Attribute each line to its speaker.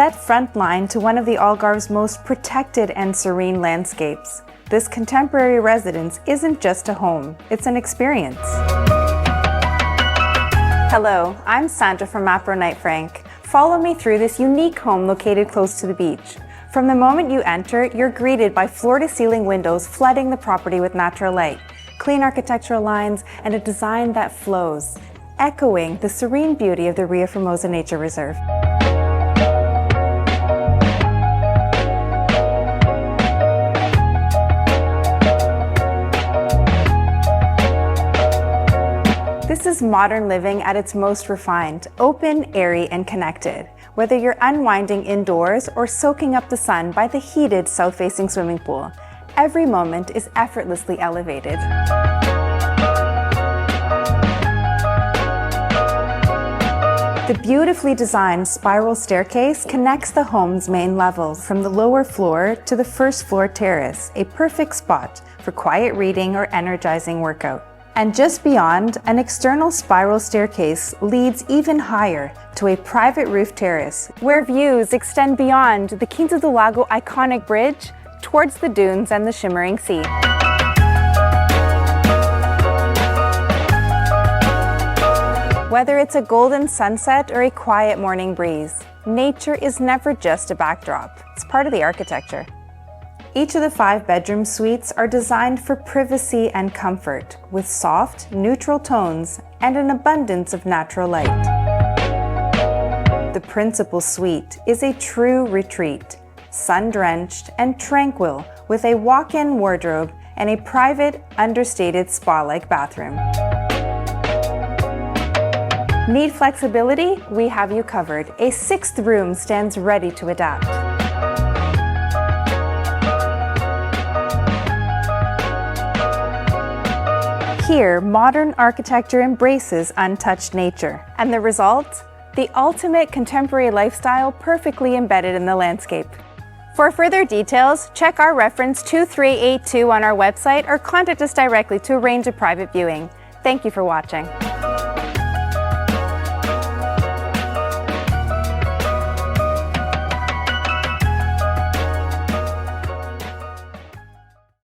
Speaker 1: set frontline to one of the Algarve's most protected and serene landscapes. This contemporary residence isn't just a home, it's an experience. Hello, I'm Sandra from Mapro Knight Frank. Follow me through this unique home located close to the beach. From the moment you enter, you're greeted by floor-to-ceiling windows flooding the property with natural light, clean architectural lines, and a design that flows, echoing the serene beauty of the Ria Formosa Nature Reserve. This is modern living at its most refined, open, airy, and connected. Whether you're unwinding indoors or soaking up the sun by the heated south-facing swimming pool, every moment is effortlessly elevated. The beautifully designed spiral staircase connects the home's main levels from the lower floor to the first floor terrace, a perfect spot for quiet reading or energizing workout. And just beyond, an external spiral staircase leads even higher to a private roof terrace, where views extend beyond the Quinta do Lago iconic bridge towards the dunes and the shimmering sea. Whether it's a golden sunset or a quiet morning breeze, nature is never just a backdrop, it's part of the architecture. Each of the 5 bedroom suites are designed for privacy and comfort, with soft, neutral tones and an abundance of natural light. The principal suite is a true retreat, sun-drenched and tranquil, with a walk-in wardrobe and a private, understated spa-like bathroom. Need flexibility? We have you covered. A 6th room stands ready to adapt. Here, modern architecture embraces untouched nature. And the result? The ultimate contemporary lifestyle perfectly embedded in the landscape. For further details, check our reference 2382 on our website or contact us directly to arrange a private viewing. Thank you for watching.